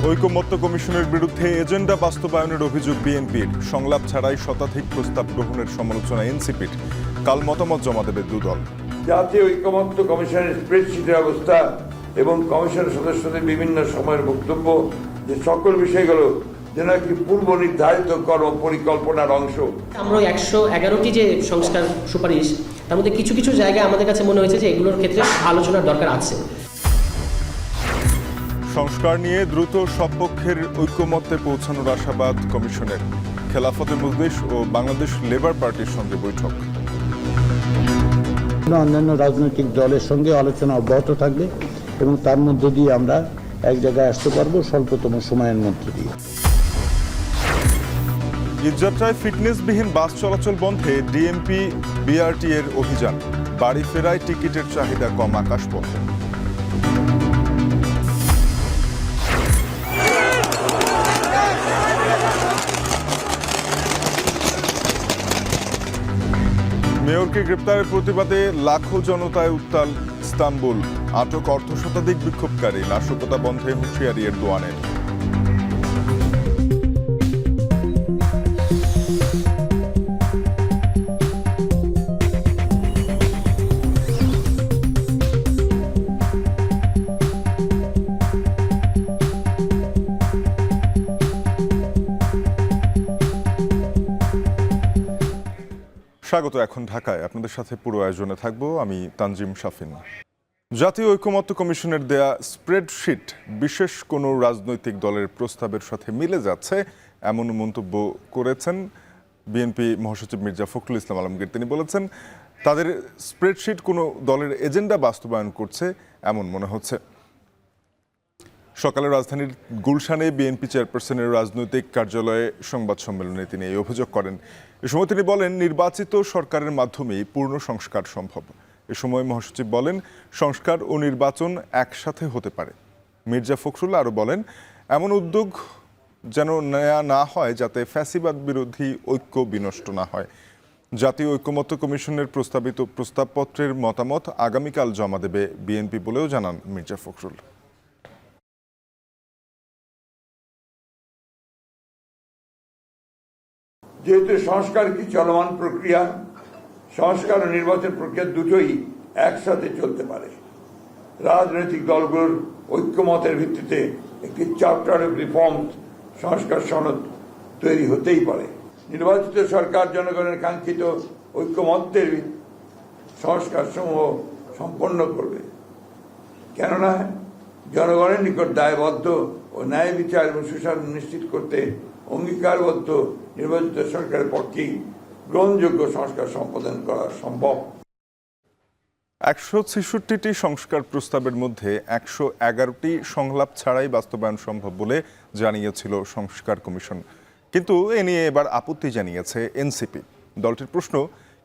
ঐকমত্য কমিশনের বিরুদ্ধে এজেন্ডা বাস্তবায়নের অভিযোগ বিএনপির। সংলাপ ছাড়াই শতাধিক প্রস্তাব গ্রহণের সমালোচনা এনসিপির। কাল মতামত জমা দেবে দুদল। জাতীয় ঐকমত্য কমিশনের স্প্রেডশিটের অবস্থা এবং কমিশনের সদস্যদের বিভিন্ন সময়ের বক্তব্য যে সকল বিষয়গুলো যেন একটি পূর্ব নির্ধারিত কর্ম পরিকল্পনার অংশ। আমরা 111টি যে সংস্কার সুপারিশ তার মধ্যে কিছু কিছু জায়গায় আমাদের কাছে মনে হয়েছে যে এগুলোর ক্ষেত্রে আলোচনার দরকার আছে। সংস্কার নিয়ে দ্রুত সব পক্ষের ঐকমত্যে পৌঁছানোর আশাবাদ কমিশনের। খেলাফতে মজলিস ও বাংলাদেশ লেবার পার্টির সঙ্গে বৈঠক। অন্যান্য রাজনৈতিক দলের সঙ্গে আলোচনা অব্যাহত থাকবে এবং তার মধ্য দিয়ে আমরা এক জায়গায় আসতে পারবো স্বল্পতম সময়ের মধ্য দিয়ে। ঈদযাত্রায় ফিটনেসবিহীন বাস চলাচল বন্ধে ডিএমপি বিআরটি এর অভিযান। বাড়ি ফেরায় টিকিটের চাহিদা কম আকাশপথে। মেয়রকে গ্রেপ্তারের প্রতিবাদে লাখো জনতায় উত্তাল ইস্তাম্বুল। আটক অর্ধশতাধিক বিক্ষোভকারী। নাশকতা বন্ধে হুঁশিয়ারি এরদোয়ানের। স্বাগত। এখন ঢাকায় আপনাদের সাথে পুরো আয়োজনে থাকবো আমি তানজিম শাফিন। জাতীয় ঐকমত্য কমিশনের দেয়া স্প্রেডশিট বিশেষ কোনো রাজনৈতিক দলের প্রস্তাবের সাথে মিলে যাচ্ছে এমন মন্তব্য করেছেন বিএনপি মহাসচিব মির্জা ফখরুল ইসলাম আলমগীর। তিনি বলেছেন তাদের স্প্রেডশিট কোনো দলের এজেন্ডা বাস্তবায়ন করছে এমন মনে হচ্ছে। সকালে রাজধানীর গুলশানে বিএনপি চেয়ারপারসনের রাজনৈতিক কার্যালয়ে সংবাদ সম্মেলনে তিনি এই অভিযোগ করেন। এ সময় তিনি বলেন নির্বাচিত সরকারের মাধ্যমেই পূর্ণ সংস্কার সম্ভব। এ সময় মহাসচিব বলেন সংস্কার ও নির্বাচন একসাথে হতে পারে। মির্জা ফখরুল আরও বলেন এমন উদ্যোগ যেন নেওয়া না হয় যাতে ফ্যাসিবাদ বিরোধী ঐক্য বিনষ্ট না হয়। জাতীয় ঐকমত্য কমিশনের প্রস্তাবিত প্রস্তাবপত্রের মতামত আগামীকাল জমা দেবে বিএনপি বলেও জানান মির্জা ফখরুল। যেহেতু সংস্কার একটি চলমান প্রক্রিয়া, সংস্কার ও নির্বাচন প্রক্রিয়া দুটোই একসাথে চলতে পারে। রাজনৈতিক দলগুলোর ঐক্যমতের ভিত্তিতে একটি চার্টার অফ রিফর্ম সংস্কার সনদ তৈরি হতেই পারে। নির্বাচিত সরকার জনগণের কাঙ্ক্ষিত ঐক্যমত্যের সংস্কার সমূহ সম্পন্ন করবে, কেননা জনগণের নিকট দায়বদ্ধ ও ন্যায় বিচার এবং সুশাসন নিশ্চিত করতে অঙ্গীকারবদ্ধ নির্বাচিত সরকারের পক্ষেই গ্রহণযোগ্য সংস্কার সম্পাদন করা সম্ভব। 166টি সংস্কার প্রস্তাবের মধ্যে 111টি সংলাপ ছাড়াই বাস্তবায়ন সম্ভব বলে জানিয়েছিল সংস্কার কমিশন। কিন্তু এ নিয়ে এবার আপত্তি জানিয়েছে এনসিপি। দলটির প্রশ্ন,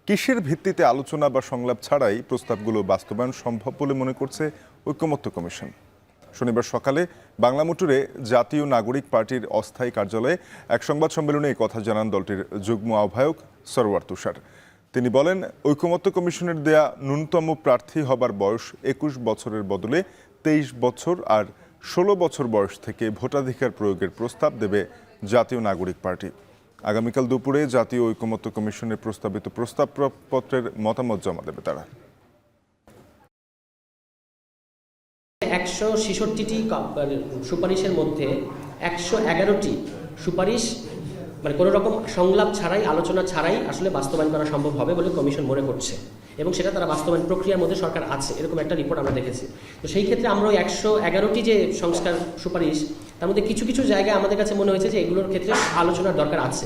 কিসের ভিত্তিতে আলোচনা বা সংলাপ ছাড়াই প্রস্তাবগুলো বাস্তবায়ন সম্ভব বলে মনে করছে ঐকমত্য কমিশন? শনিবার সকালে বাংলা মোটরে জাতীয় নাগরিক পার্টির অস্থায়ী কার্যালয়ে এক সংবাদ সম্মেলনে এই কথা জানান দলটির যুগ্ম আহ্বায়ক সরওয়ার তুষার। তিনি বলেন ঐকমত্য কমিশনের দেয়া ন্যূনতম প্রার্থী হবার বয়স 21 বছরের বদলে 23 বছর আর 16 বছর বয়স থেকে ভোটাধিকার প্রয়োগের প্রস্তাব দেবে জাতীয় নাগরিক পার্টি। আগামীকাল দুপুরে জাতীয় ঐকমত্য কমিশনের প্রস্তাবিত প্রস্তাবপত্রের মতামত জমা দেবে তারা। 166টি সুপারিশের মধ্যে 111টি সুপারিশ কোনো রকম সংলাপ ছাড়াই, আলোচনা ছাড়াই আসলে বাস্তবায়ন করা সম্ভব হবে বলে কমিশন মনে করছে এবং সেটা তারা বাস্তবায়ন প্রক্রিয়ার মধ্যে সরকার আছে, এরকম একটা রিপোর্ট আমরা দেখেছি। তো সেই ক্ষেত্রে আমরা 111টি যে সংস্কার সুপারিশ তার মধ্যে কিছু কিছু জায়গায় আমাদের কাছে মনে হয়েছে যে এগুলোর ক্ষেত্রে আলোচনার দরকার আছে।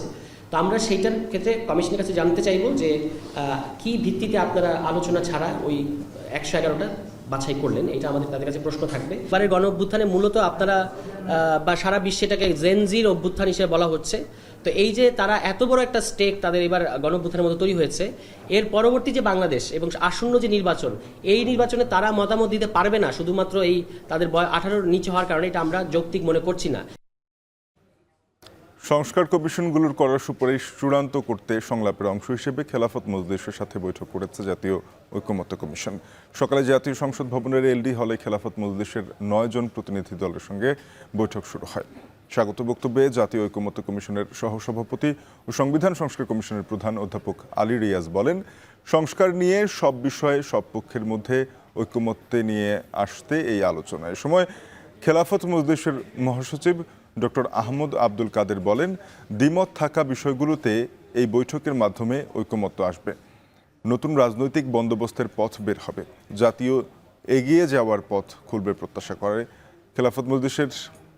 তো আমরা সেইটার ক্ষেত্রে কমিশনের কাছে জানতে চাইব যে কি ভিত্তিতে আপনারা আলোচনা ছাড়া ওই 111টা বাছাই করলেন, এটা আমাদের তাদের কাছে প্রশ্ন থাকবে। এবারের গণ অভ্যুত্থানে মূলত আপনারা বা সারা বিশ্বে এটাকে জেনজির অভ্যুত্থান হিসেবে বলা হচ্ছে। তো এই যে তারা এত বড় একটা স্টেক তাদের এবার গণ অভ্যুত্থানের মতো তৈরি হয়েছে, এর পরবর্তী যে বাংলাদেশ এবং আসন্ন যে নির্বাচন, এই নির্বাচনে তারা মতামত দিতে পারবে না শুধুমাত্র এই তাদের বয়স 18-র নিচে হওয়ার কারণে, এটা আমরা যৌক্তিক মনে করছি না। সংস্কার কমিশনগুলোর করা সুপারিশ চূড়ান্ত করতে সংলাপের অংশ হিসেবে খেলাফত মজলিসের সাথে বৈঠক করেছে জাতীয় ঐকমত্য কমিশন। সকালে জাতীয় সংসদ ভবনের এলডি হলে খেলাফত মজলিসের 9 জন প্রতিনিধি দলের সঙ্গে বৈঠক শুরু হয়। স্বাগত বক্তব্যে জাতীয় ঐকমত্য কমিশনের সহসভাপতি ও সংবিধান সংস্কার কমিশনের প্রধান অধ্যাপক আলী রিয়াজ বলেন, সংস্কার নিয়ে সব বিষয়ে সব পক্ষের মধ্যে ঐকমত্যে নিয়ে আসতে এই আলোচনা। এ সময় খেলাফত মজলিসের মহাসচিব ডক্টর আহমদ আব্দুল কাদের বলেন, দ্বিমত থাকা বিষয়গুলোতে এই বৈঠকের মাধ্যমে ঐকমত্য আসবে, নতুন রাজনৈতিক বন্দোবস্তের পথ বের হবে, জাতীয় এগিয়ে যাওয়ার পথ খুলবে প্রত্যাশা করে। খেলাফত মজলিসের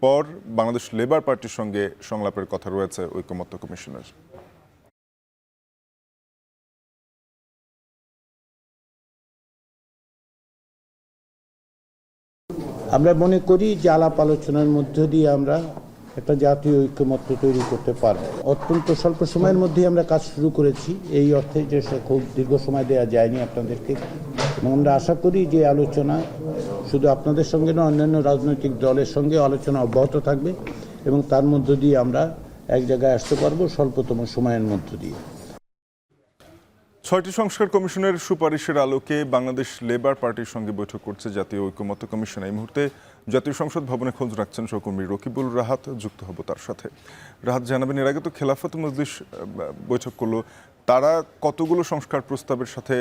পর বাংলাদেশ লেবার পার্টির সঙ্গে সংলাপের কথা রয়েছে ঐকমত্য কমিশনের। আমরা মনে করি যে আলাপ আলোচনার মধ্য দিয়ে আমরা একটা জাতীয় ঐক্যমত্য তৈরি করতে পারব। অত্যন্ত স্বল্প সময়ের মধ্যে আমরা কাজ শুরু করেছি, এই অর্থে যে খুব দীর্ঘ সময় দেওয়া যায়নি আপনাদেরকে, এবং আমরা আশা করি যে আলোচনা শুধু আপনাদের সঙ্গে নয়, অন্যান্য রাজনৈতিক দলের সঙ্গে আলোচনা অব্যাহত থাকবে এবং তার মধ্য দিয়ে আমরা এক জায়গায় আসতে পারবো স্বল্পতম সময়ের মধ্য দিয়ে। 6টি সংস্কার কমিশনের সুপারিশের আলোকে বাংলাদেশ লেবার পার্টির সঙ্গে বৈঠক করছে জাতীয় ঐকমত্য কমিশন। এই মুহূর্তে জাতীয় সংসদ ভবনে খোঁজ রাখছেন সহকর্মী রকিবুল রাহাত, যুক্ত হব তার সাথে। রাহাত, জানাবেন, এর আগে তো খেলাফত মজলিস বৈঠক করলো, তারা কতগুলো সংস্কার প্রস্তাবের সাথে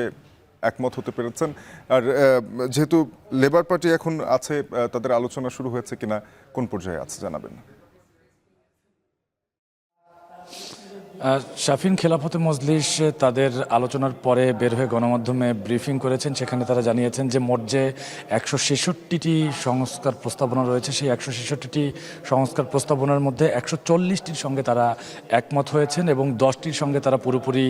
একমত হতে পেরেছেন? আর যেহেতু লেবার পার্টি এখন আছে, তাদের আলোচনা শুরু হয়েছে কিনা, কোন পর্যায়ে আছে জানাবেন। শাফিন, খেলাফতে মজলিস তাদের আলোচনার পরে বের হয়ে গণমাধ্যমে ব্রিফিং করেছেন। সেখানে তারা জানিয়েছেন যে মোট যে 166টি সংস্কার প্রস্তাবনা রয়েছে, সেই 166টি সংস্কার প্রস্তাবনার মধ্যে 140টির সঙ্গে তারা একমত হয়েছেন এবং 10টির সঙ্গে তারা পুরোপুরি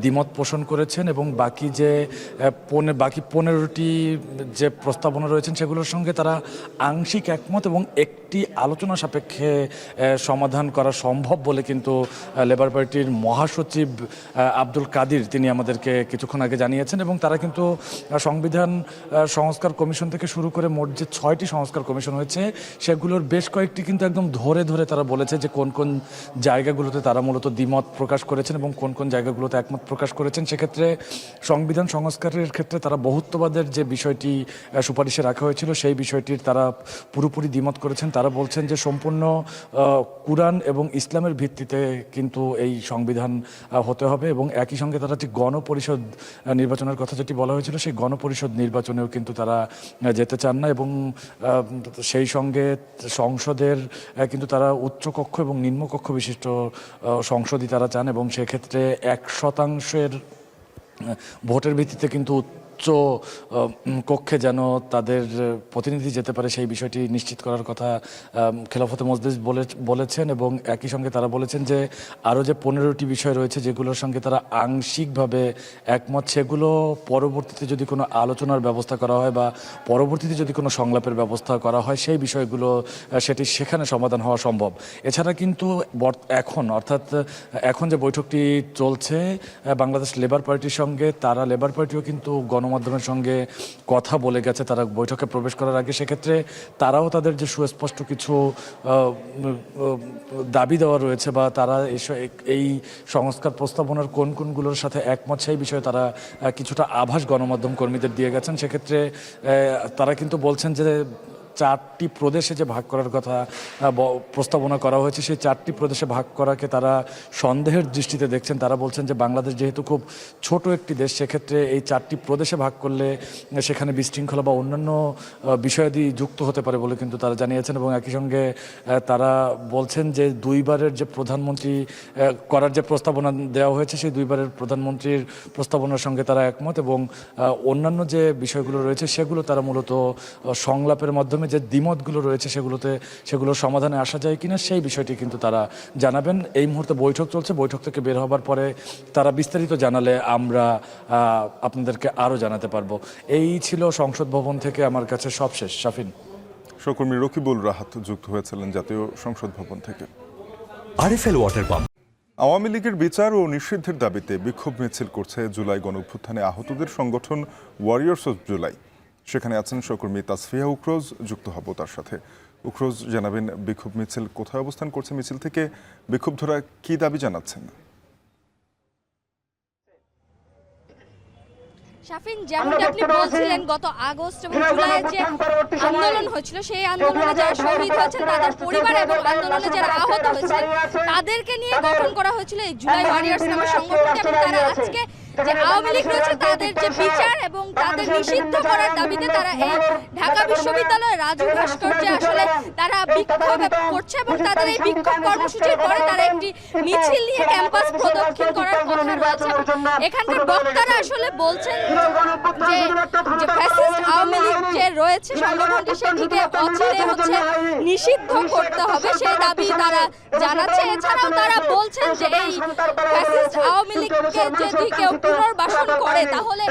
দ্বিমত পোষণ করেছেন, এবং বাকি 15টি যে প্রস্তাবনা রয়েছেন সেগুলোর সঙ্গে তারা আংশিক একমত এবং একটি আলোচনা সাপেক্ষে সমাধান করা সম্ভব বলে কিন্তু লেবার পার্টির মহাসচিব আব্দুল কাদির তিনি আমাদেরকে কিছুক্ষণ আগে জানিয়েছেন। এবং তারা কিন্তু সংবিধান সংস্কার কমিশন থেকে শুরু করে মোট যে 6টি সংস্কার কমিশন হয়েছে সেগুলোর বেশ কয়েকটি কিন্তু একদম ধরে ধরে তারা বলেছে যে কোন কোন জায়গাগুলোতে তারা মূলত দ্বিমত প্রকাশ করেছেন এবং কোন কোন জায়গাগুলোতে একমত প্রকাশ করেছেন। সেক্ষেত্রে সংবিধান সংস্কারের ক্ষেত্রে তারা বহুত্ববাদের যে বিষয়টি সুপারিশে রাখা হয়েছিল সেই বিষয়টির তারা পুরোপুরি দ্বিমত করেছেন। তারা বলছেন যে সম্পূর্ণ কুরআন এবং ইসলামের ভিত্তিতে কিন্তু এই সংবিধান হতে হবে, এবং একই সঙ্গে তারা যে গণপরিষদ নির্বাচনের কথা যেটি বলা হয়েছিল সেই গণপরিষদ নির্বাচনেও কিন্তু তারা যেতে চান না, এবং সেই সঙ্গে সংসদের কিন্তু তারা উচ্চকক্ষ এবং নিম্নকক্ষ বিশিষ্ট সংসদই তারা চান, এবং সেক্ষেত্রে 1% ভোটের ভিত্তিতে কিন্তু উচ্চ কক্ষে যেন তাদের প্রতিনিধি যেতে পারে সেই বিষয়টি নিশ্চিত করার কথা খেলাফতে মজলিস বলেছেন। এবং একই সঙ্গে তারা বলেছেন যে আরও যে 15টি বিষয় রয়েছে যেগুলোর সঙ্গে তারা আংশিকভাবে একমত, সেগুলো পরবর্তীতে যদি কোনো আলোচনার ব্যবস্থা করা হয় বা পরবর্তীতে যদি কোনো সংলাপের ব্যবস্থা করা হয় সেই বিষয়গুলো সেটি সেখানে সমাধান হওয়া সম্ভব। এছাড়া কিন্তু এখন যে বৈঠকটি চলছে বাংলাদেশ লেবার পার্টির সঙ্গে, তারা লেবার পার্টিও কিন্তু গণমাধ্যমের সঙ্গে কথা বলে গেছে তারা বৈঠকে প্রবেশ করার আগে। সেক্ষেত্রে তারাও তাদের যে সুস্পষ্ট কিছু দাবি দেওয়া রয়েছে বা তারা এই সংস্কার প্রস্তাবনার কোন কোনগুলোর সাথে একমত সেই বিষয়ে তারা কিছুটা আভাস গণমাধ্যম কর্মীদের দিয়ে গেছেন। সেক্ষেত্রে তারা কিন্তু বলছেন যে 4টি প্রদেশে যে ভাগ করার কথা প্রস্তাবনা করা হয়েছে সেই 4টি প্রদেশে ভাগ করাকে তারা সন্দেহের দৃষ্টিতে দেখছেন। তারা বলছেন যে বাংলাদেশ যেহেতু খুব ছোট একটি দেশ, সেক্ষেত্রে এই 4টি প্রদেশে ভাগ করলে সেখানে বিশৃঙ্খলা বা অন্যান্য বিষয়াদি যুক্ত হতে পারে বলে কিন্তু তারা জানিয়েছেন। এবং একই সঙ্গে তারা বলছেন যে 2বারের যে প্রধানমন্ত্রী করার যে প্রস্তাবনা দেওয়া হয়েছে সেই 2বারের প্রধানমন্ত্রীর প্রস্তাবনার সঙ্গে তারা একমত, এবং অন্যান্য যে বিষয়গুলো রয়েছে সেগুলো তারা মূলত সংলাপের মাধ্যমে যে দ্বিমতগুলো রয়েছে সেগুলো সমাধানে আসা যায় কিনা সেই বিষয়টি কিন্তু তারা জানাবেন। এই মুহূর্তে বৈঠক চলছে, বৈঠক থেকে বের হবার পরে তারা বিস্তারিত জানালে আমরা আপনাদেরকে আরও জানাতে পারবো। এই ছিল সংসদ ভবন থেকে আমার কাছে সবশেষ। শাফিন। সহকর্মী রকিবুল রাহাত যুক্ত হয়েছিলেন জাতীয় সংসদ ভবন থেকে। RFL water pump. আওয়ামী লীগের বিচার ও নিষিদ্ধের দাবিতে বিক্ষোভ মিছিল করছে জুলাই গণঅভ্যুত্থানে আহতদের সংগঠন ওয়ারিয়র্স অফ জুলাই। সেখানে আছেন সহকর্মী তাসফিয়া উখরোজ, যুক্ত হব তার সাথে। উখরোজ, জানাবেন বিক্ষোভ মিছিল কোথায় অবস্থান করছে, মিছিল থেকে বিক্ষুব্ধরা কি দাবি জানাচ্ছেন? শাফিন, যেমনটা আপনি বলছিলেন, গত আগস্ট এবং জুলাইয়ে যে আন্দোলন হয়েছিল, সেই আন্দোলনে যারা শহীদ হয়েছেন তাদের পরিবার এবং আন্দোলনে যারা আহত হয়েছিলেন তাদেরকে নিয়ে গঠন করা হয়েছিল এই জুলাই ওয়ারিয়ার্স নামের সংগঠনটি। এবং তারা আজকে যে আওয়ামী লীগ রয়েছে তাদের যে বিচার এবং তাদের নিষিদ্ধ করার দাবিতে তারা এই ঢাকা বিশ্ববিদ্যালয়ের রাজু ভাস্কর্যে আসলে তারা বিক্ষোভ করছে এবং তাদের এই বিক্ষোভ কর্মসূচির পরে তারা একটি মিছিল নিয়ে ক্যাম্পাস প্রদক্ষিণ করার কথা রয়েছে। এখানকার বক্তারা আসলে বলছেন যে ফ্যাসিস্ট আওয়ামী লীগ যে রয়েছে সংগঠনটি সেটিকে অচিরে নিষিদ্ধ করতে হবে, সেই দাবি তারা জানাচ্ছে। এছাড়াও তারা বলছেন যে এই ফ্যাসিস্ট আওয়ামী লীগকে যদি কেউ পুনর্বাসন করে তাহলে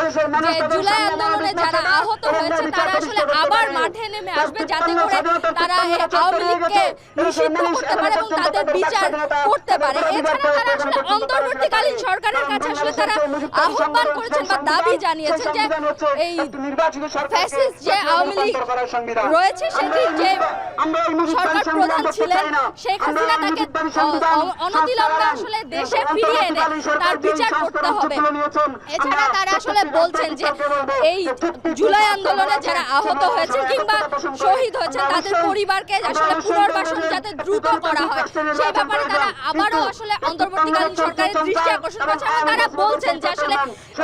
যে জুলাই আন্দোলনে যারা আহত হয়েছে তারা আসলে আবার মাঠে নেমে আসবে, যাতে করে তারা এই আওয়ামী লীগকে নিষিদ্ধ করতে পারে এবং তাদের বিচার করতে পারে। এছাড়া তারা আসলে অন্তর্বর্তীকালীন সরকারের কাছে আসলে তারা আহ্বান করেছেন বা দাবি জানিয়েছেন যে এই ফ্যাসিস্ট যে আওয়ামী লীগ রয়েছে সেটির যে সরকার প্রধান ছিলেন শেখ হাসিনা তাকে অনতিবিলম্বে আসলে দেশে ফিরিয়ে এনে তার বিচার করতে হবে। এছাড়া তারা আসলে বলছেন যে এই জুলাই আন্দোলনে যারা আহত হয়েছে কিংবা শহীদ হয়েছে তাদের পরিবারকে আসলে পুনর্বাসন যাতে দ্রুত করা হয় সেই ব্যাপারে তারা আবারও আসলে অন্তর্বর্তীকালীন সরকারের দৃষ্টি আকর্ষণ করছে। তারা বলছেন যে আসলে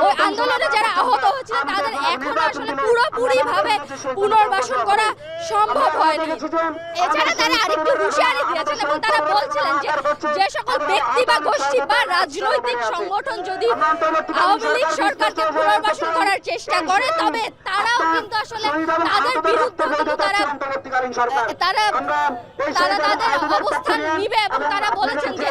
ওই আন্দোলনে যারা আহত হয়েছিল তাদের এখনো আসলে পুরোপুরি ভাবে পুনর্বাসন করা সম্ভব হয়নি। এছাড়া তারা আরেকটু হুঁশিয়ারি দিয়েছেন এবং তারা বলছিলেন যে সকল ব্যক্তি বা গোষ্ঠী বা রাজনৈতিক সংগঠন যদি আওয়ামী লীগ সরকারকে পুনর্বাসন করার চেষ্টা করে তবে তারাও কিন্তু আসলে তাদের বিরুদ্ধে কিন্তু তারা তাদের অবস্থান নিবে। এবং তারা বলেছেন যে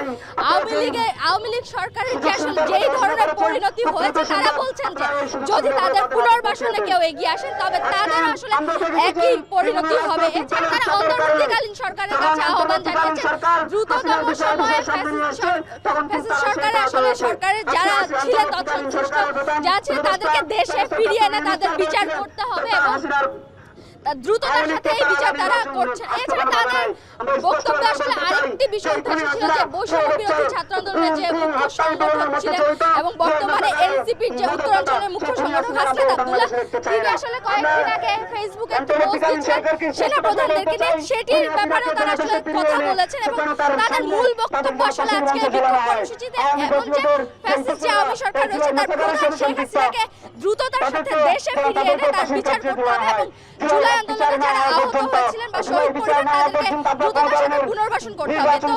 আওয়ামী লীগ সরকারের যে আসলে যেই ধরনের পরিণতি হয়েছে তারা বলছেন যে যদি তাদের পুনর্বাসনে কেউ এগিয়ে আসেন তবে তাদের আসলে একই পরিণতি হবে। এছাড়া তারা অন্তর্বর্তীকালীন সরকারের কাছে আহ্বান জানিয়েছেন দ্রুততম সময়ে ফ্যাসিস্ট সরকারের আসলে সরকারের যারা ছিলেন তৎসংশ্লিষ্ট যারা ছিলেন তাদেরকে দেশে ফিরিয়ে এনে তাদের বিচার করতে হবে এবং দ্রুততার সাথে এই বিচার তারা করছেন। এছাড়া তাদের বক্তব্যে আসলে আরেকটি বিষয় উঠেছিল যে বৈষম্য বিরোধী ছাত্র আন্দোলনের যে মুখ্য সংগঠক ছিলেন এবং বর্তমানে এনসিপির যে উত্তরাঞ্চলের মুখ্য সংগঠক হাসনাত আব্দুল্লাহ, তিনি আসলে কয়েকদিন আগে ফেসবুকে একটি পোস্ট দিয়েছেন সেনাপ্রধানদেরকে নিয়ে, সেটির ব্যাপারেও তারা আসলে কথা বলেছেন এবং তাদের মূল বক্তব্য আসলে আজকে বিক্ষোভ কর্মসূচিতে এমন যে ফ্যাসিস্ট যে আওয়ামী সরকার রয়েছে তার প্রধান শেখ হাসিনাকে দ্রুততার সাথে দেশে ফিরিয়ে এনে তার বিচার করতে হবে এবং জুলাই আন্দোলনে যারা আহত হয়েছিলেন বা শহীদ পরিবার তাদেরকে দ্রুততার সাথে পুনর্বাসন করতে হবে। তো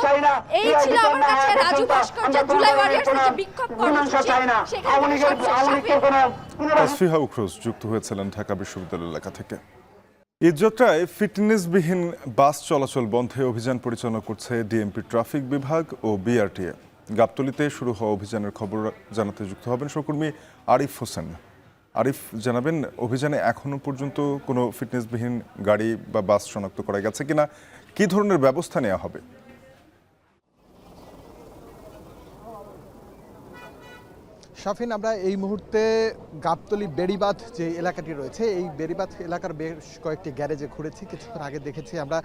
এই ছিল আমার কাছে রাজু ভাস্কর্যের জুলাই ওয়ারিয়ার্সের যে বিক্ষোভ কর্মসূচি সেখানে তাসফিয়া উখরোজ যুক্ত হয়েছিলেন ঢাকা বিশ্ববিদ্যালয় এলাকা থেকে। ঈদযাত্রায় ফিটনেসবিহীন বাস চলাচল বন্ধে অভিযান পরিচালনা করছে ডিএমপি ট্রাফিক বিভাগ ও বিআরটিএ। গাবতলীতে শুরু হওয়া অভিযানের খবর জানাতে যুক্ত হবেন সহকর্মী আরিফ হোসেন। আরিফ, জানাবেন অভিযানে এখনো পর্যন্ত কোনো ফিটনেসবিহীন গাড়ি বা বাস শনাক্ত করা গেছে কিনা, কি ধরনের ব্যবস্থা নেওয়া হবে? শাফিন, আমরা এই মুহূর্তে গাবতলী বেড়িবাঁধ যে এলাকাটি রয়েছে এই বেড়িবাঁধ এলাকার বেশ কয়েকটি গ্যারেজে ঘুরেছি। কিছুক্ষণ আগে দেখেছি আমরা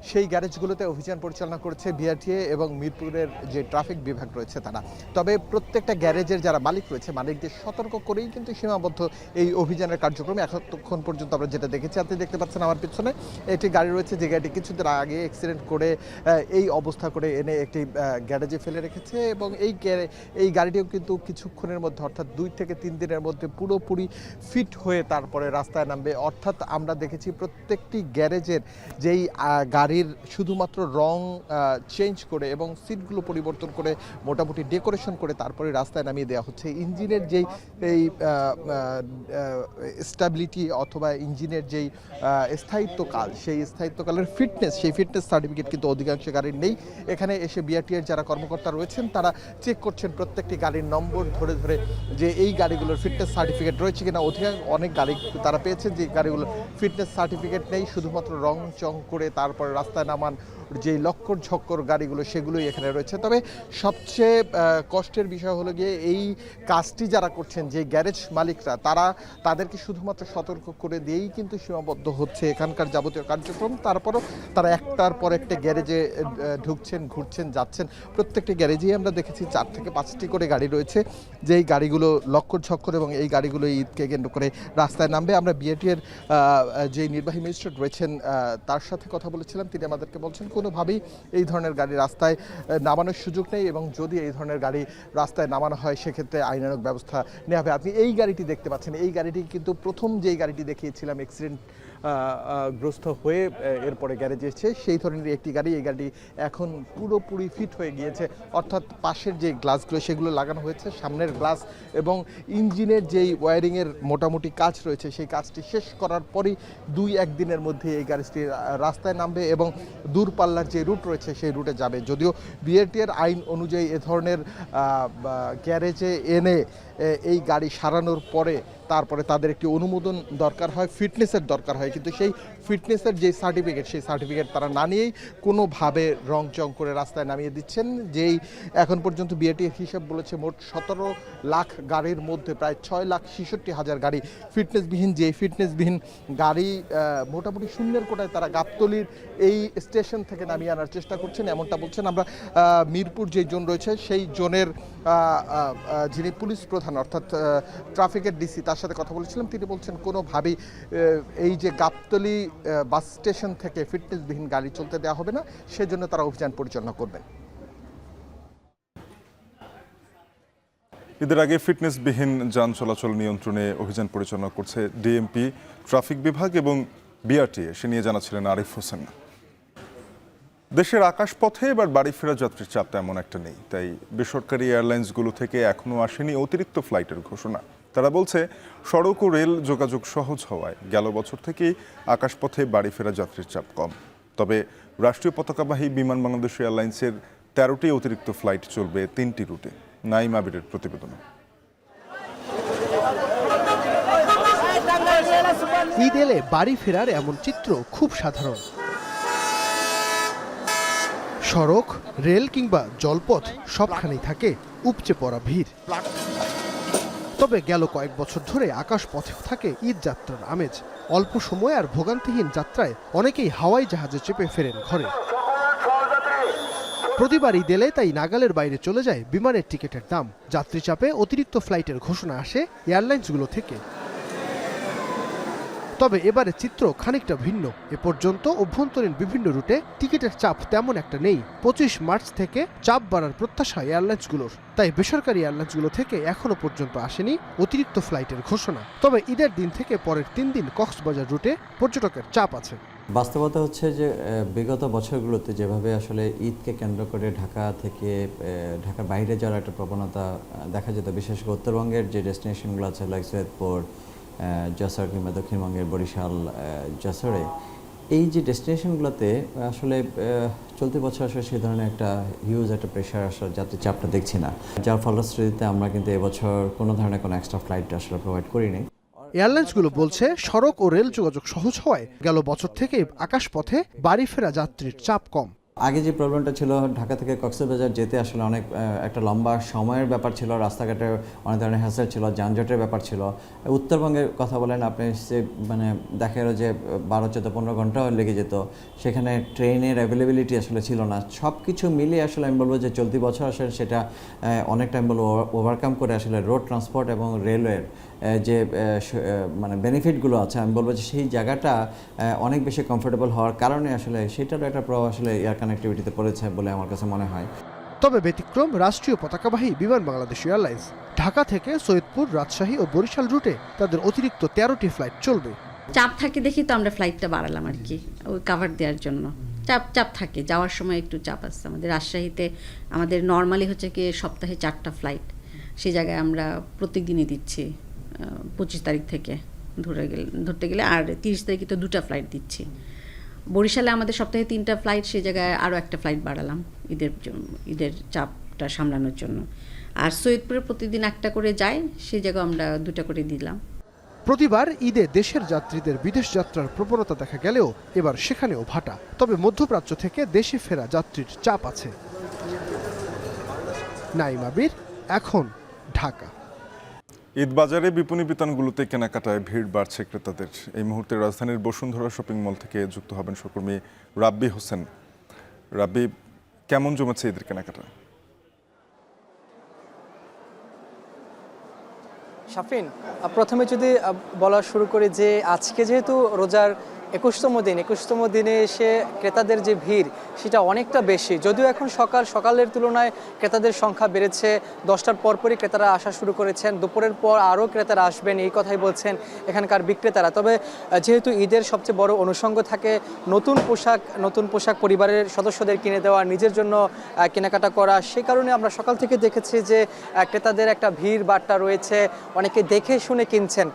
সেই গ্যারেজগুলোতে অভিযান পরিচালনা করছে বিআরটিএ এবং মিরপুরের যে ট্রাফিক বিভাগ রয়েছে তারা। তবে প্রত্যেকটা গ্যারেজের যারা মালিক রয়েছে মালিকদের সতর্ক করেই কিন্তু সীমাবদ্ধ এই অভিযানের কার্যক্রমে এতক্ষণ পর্যন্ত আমরা যেটা দেখেছি। আপনি দেখতে পাচ্ছেন আমার পিছনে একটি গাড়ি রয়েছে যে গাড়িটি কিছুদিন আগে অ্যাক্সিডেন্ট করে এই অবস্থা করে এনে একটি গ্যারেজে ফেলে রেখেছে এবং এই গাড়িটিও কিন্তু কিছুক্ষণের মধ্যে অর্থাৎ 2 থেকে 3 দিনের মধ্যে পুরোপুরি ফিট হয়ে তারপরে রাস্তায় নামবে। অর্থাৎ আমরা দেখেছি প্রত্যেকটি গ্যারেজের যেই গাড়ির শুধুমাত্র রং চেঞ্জ করে এবং সিটগুলো পরিবর্তন করে মোটামুটি ডেকোরেশন করে তারপরে রাস্তায় নামিয়ে দেওয়া হচ্ছে। ইঞ্জিনের যেই এই স্টেবিলিটি অথবা ইঞ্জিনের যেই স্থায়িত্বকাল সেই স্থায়িত্বকালের ফিটনেস সেই ফিটনেস সার্টিফিকেট কিন্তু অধিকাংশ গাড়ির নেই। এখানে এসে বিআরটিএর যারা কর্মকর্তা রয়েছেন তারা চেক করছেন প্রত্যেকটি গাড়ির নম্বর ধরে ধরে যে এই গাড়িগুলোর ফিটনেস সার্টিফিকেট রয়েছে কিনা। অনেক গাড়ি তারা পেয়েছেন যে গাড়িগুলোর ফিটনেস সার্টিফিকেট নেই, শুধুমাত্র রং চং করে তারপরে রাস্তায় নামান যেই লক্কর ঝক্কর গাড়িগুলো সেগুলোই এখানে রয়েছে। তবে সবচেয়ে কষ্টের বিষয় হলো গিয়ে এই কাজটি যারা করছেন, যে গ্যারেজ মালিকরা, তাদেরকে শুধুমাত্র সতর্ক করে দিয়েই কিন্তু সীমাবদ্ধ হচ্ছে এখানকার যাবতীয় কার্যক্রম। তারপরও তারা একটার পর একটা গ্যারেজে ঢুকছেন, ঘুরছেন, যাচ্ছেন। প্রত্যেকটি গ্যারেজেই আমরা দেখেছি 4 থেকে 5টি করে গাড়ি রয়েছে, যেই গাড়িগুলো লক্কর ঝক্কর, এবং এই গাড়িগুলো ঈদকে কেন্দ্র করে রাস্তায় নামবে। আমরা বিএটির যে নির্বাহী ম্যাজিস্ট্রেট রয়েছেন তার সাথে কথা বলেছিলাম, তিনি আমাদেরকে বলছেন কোনোভাবেই এই ধরনের গাড়ি রাস্তায় নামানোর সুযোগ নেই, এবং যদি এই ধরনের গাড়ি রাস্তায় নামানো হয় সেক্ষেত্রে আইনানুগ ব্যবস্থা নেওয়া হবে। আপনি এই গাড়িটি দেখতে পাচ্ছেন, এই গাড়িটি কিন্তু প্রথম যেই গাড়িটি দেখিয়েছিলাম অ্যাক্সিডেন্ট গ্রস্ত হয়ে এরপরে গ্যারেজে এসেছে, সেই ধরনের একটি গাড়ি। এই গাড়ি এখন পুরোপুরি ফিট হয়ে গিয়েছে, অর্থাৎ পাশের যে গ্লাসগুলো সেগুলো লাগানো হয়েছে, সামনের গ্লাস এবং ইঞ্জিনের যেই ওয়্যারিংয়ের মোটামুটি কাজ রয়েছে সেই কাজটি শেষ করার পরই 2-1 দিনের মধ্যে এই গাড়িটি রাস্তায় নামবে এবং দূরপাল্লার যে রুট রয়েছে সেই রুটে যাবে। যদিও বিএটির আইন অনুযায়ী এ ধরনের গ্যারেজে এনে এই গাড়ি সারানোর পরে তারপরে তাদের একটি অনুমোদন দরকার হয়, ফিটনেসের দরকার হয়, কিন্তু সেই ফিটনেসের যে সার্টিফিকেট সেই সার্টিফিকেট তারা না নিয়েই কোনোভাবে রংচং করে রাস্তায় নামিয়ে দিচ্ছেন। যেই এখন পর্যন্ত বিএটির হিসাব বলেছে মোট 17 লাখ গাড়ির মধ্যে প্রায় 6,66,000 গাড়ি ফিটনেসবিহীন। যে ফিটনেসবিহীন গাড়ি মোটামুটি শূন্যের কোটায় তারা গাবতলীর এই স্টেশন থেকে নামিয়ে আনার চেষ্টা করছেন, এমনটা বলছেন। আমরা মিরপুর যে জোন রয়েছে সেই জোনের যিনি পুলিশ প্রধান অর্থাৎ ট্রাফিকের ডিসি তার সাথে কথা বলেছিলাম, তিনি বলছেন কোনোভাবেই এই যে গাবতলী বাস স্টেশন থেকে ফিটনেসবিহীন গাড়ি চলতে দেওয়া হবে না, সেজন্য তারা অভিযান পরিচালনা করবেন। ঈদের আগে ফিটনেসবিহীন যান চলাচল নিয়ন্ত্রণে অভিযান পরিচালনা করছে ডিএমপি, ট্রাফিক বিভাগ এবং বিআরটিএ, সে নিয়ে জানাচ্ছিলেন আরিফ হোসেন। দেশের আকাশপথে এবার বাড়ি ফেরা যাত্রীর চাপ তেমন একটা নেই, তাই বেসরকারি এয়ারলাইন্সগুলো থেকে এখনও আসেনি অতিরিক্ত ফ্লাইটের ঘোষণা। তারা বলছে সড়ক ও রেল যোগাযোগ সহজ হওয়ায় গেল বছর থেকেই আকাশপথে বাড়ি ফেরা যাত্রীর চাপ কম। তবে রাষ্ট্রীয় পতাকাবাহী বিমান বাংলাদেশ এয়ারলাইন্সের 13টি অতিরিক্ত ফ্লাইট চলবে 3টি রুটে। নাইম আবিরের প্রতিবেদন। ঈদ এলে বাড়ি ফেরার এমন চিত্র খুব সাধারণ। সড়ক, রেল কিংবা জলপথ সবখানেই থাকে উপচে পড়া ভিড়। তবে গেল কয়েক বছর ধরে আকাশপথেও থাকে ঈদ যাত্রার আমেজ। অল্প সময় আর ভোগান্তিহীন যাত্রায় অনেকেই হাওয়াই জাহাজে চেপে ফেরেন ঘরে। প্রতিবার ঈদ এলে তাই নাগালের বাইরে চলে যায় বিমানের টিকিটের দাম। যাত্রী চাপে অতিরিক্ত ফ্লাইটের ঘোষণা আসে এয়ারলাইন্সগুলো থেকে। তবে এবারে চিত্র খানিকটা ভিন্ন। এ পর্যন্ত অভ্যন্তরীণ বিভিন্ন রুটে টিকিটের চাপ তেমন একটা নেই। 25 মার্চ থেকে চাপ বাড়ার প্রত্যাশা এয়ারলাইন্সগুলোর, তাই বেসরকারি এয়ারলাইন্সগুলো থেকে এখনো পর্যন্ত আসেনি অতিরিক্ত ফ্লাইটের ঘোষণা। তবে ঈদের দিন থেকে পরের 3 দিন কক্সবাজার রুটে পর্যটকের চাপ আছে। বাস্তবতা হচ্ছে যে বিগত বছরগুলোতে যেভাবে আসলে ঈদকে কেন্দ্র করে ঢাকা থেকে ঢাকার বাইরে যাওয়ার একটা প্রবণতা দেখা যেত, বিশেষ করে উত্তরবঙ্গের যে ডেস্টিনেশনগুলো আছে লাইক সৈয়দপুর, যশোর কিংবা দক্ষিণবঙ্গের বরিশাল, যশোরে, এই যে ডেস্টিনেশনগুলোতে আসলে চলতি বছর আসলে সেই ধরনের একটা হিউজ একটা প্রেশার আসলে যাত্রী চাপটা দেখছি না, যার ফলশ্রুতিতে আমরা কিন্তু এবছর কোনো ধরনের কোনো এক্সট্রা ফ্লাইট আসলে প্রোভাইড করিনি। এয়ারলাইন্সগুলো বলছে সড়ক ও রেল যোগাযোগ সহজ হওয়ায় গেল বছর থেকে আকাশপথে বাড়ি ফেরা যাত্রীর চাপ কম। আগে যে প্রবলেমটা ছিল ঢাকা থেকে কক্সবাজার যেতে আসলে অনেক একটা লম্বা সময়ের ব্যাপার ছিল, রাস্তাঘাটে অনেক ধরনের হ্যাসেল ছিল, যানজটের ব্যাপার ছিল। উত্তরবঙ্গের কথা বলেন আপনি, সে মানে দেখা গেল যে 12-15 ঘন্টাও লেগে যেত, সেখানে ট্রেনের অ্যাভেলেবিলিটি আসলে ছিল না। সব কিছু মিলিয়ে আসলে আমি বলবো যে চলতি বছর আসলে সেটা অনেকটা আমি বলবো ওভারকাম করে আসলে রোড ট্রান্সপোর্ট এবং রেলওয়ের যে মানে বেনিফিটগুলো আছে, আমি বলবো যে সেই জায়গাটা অনেক বেশি কমফোর্টেবল হওয়ার কারণে আসলে সেটারও একটা প্রভাব আসলে এয়ার কানেক্টিভিটিতে পড়েছে বলে আমার কাছে মনে হয়। তবে ব্যতিক্রম রাষ্ট্রীয় পতাকাবাহী বিমান বাংলাদেশ এয়ারলাইন্স। ঢাকা থেকে সৈয়দপুর, রাজশাহী ও বরিশাল রুটে তাদের অতিরিক্ত 13টি ফ্লাইট চলবে। চাপ থাকে দেখি তো আমরা ফ্লাইটটা বাড়ালাম আর কি, ওই কাভার দেওয়ার জন্য। চাপ থাকে, যাওয়ার সময় একটু চাপ আসছে আমাদের। রাজশাহীতে আমাদের নর্মালি হচ্ছে কি সপ্তাহে 4টা ফ্লাইট, সেই জায়গায় আমরা প্রত্যেকদিনই দিচ্ছি 25 তারিখ থেকে ধরতে গেলে, আর 30 তারিখে তো 2টা ফ্লাইট দিচ্ছি। বরিশালে আমাদের সপ্তাহে 3টা ফ্লাইট, সেই জায়গায় আরও একটা ফ্লাইট বাড়ালাম ঈদের চাপটা সামলানোর জন্য। আর সৈয়দপুরে প্রতিদিন 1টা করে যায়, সেই জায়গায় আমরা 2টা করে দিলাম। প্রতিবার ঈদে দেশের যাত্রীদের বিদেশ যাত্রার প্রবণতা দেখা গেলেও এবার সেখানেও ভাটা। তবে মধ্যপ্রাচ্য থেকে দেশে ফেরা যাত্রীর চাপ আছে। নাঈম আবির, এখন, ঢাকা। ঈদ বাজারে বিপণী বিতানগুলোতে কেনাকাটায় ভিড় বাড়ছে ক্রেতাদের। এই মুহূর্তে রাজধানীর বসুন্ধরা শপিং মল থেকে যুক্ত হবেন সহকর্মী রাব্বি হোসেন। রাব্বি, কেমন জমেছে ঈদের কেনাকাটা? শাফিন, প্রথমে যদি বলা শুরু করি যে আজকে যেহেতু রোজার 21তম দিনে এসে ক্রেতাদের যে ভিড় সেটা অনেকটা বেশি। যদিও এখন সকালের তুলনায় ক্রেতাদের সংখ্যা বেড়েছে, 10টার পরপরই ক্রেতারা আসা শুরু করেছেন, দুপুরের পর আরও ক্রেতারা আসবেন এই কথাই বলছেন এখানকার বিক্রেতারা। তবে যেহেতু ঈদের সবচেয়ে বড় অনুষঙ্গ থাকে নতুন পোশাক পরিবারের সদস্যদের কিনে দেওয়া, নিজের জন্য কেনাকাটা করা, সে কারণে আমরা সকাল থেকে দেখেছি যে ক্রেতাদের একটা ভিড় বাট্টা রয়েছে, অনেকে দেখে শুনে কিনছেন।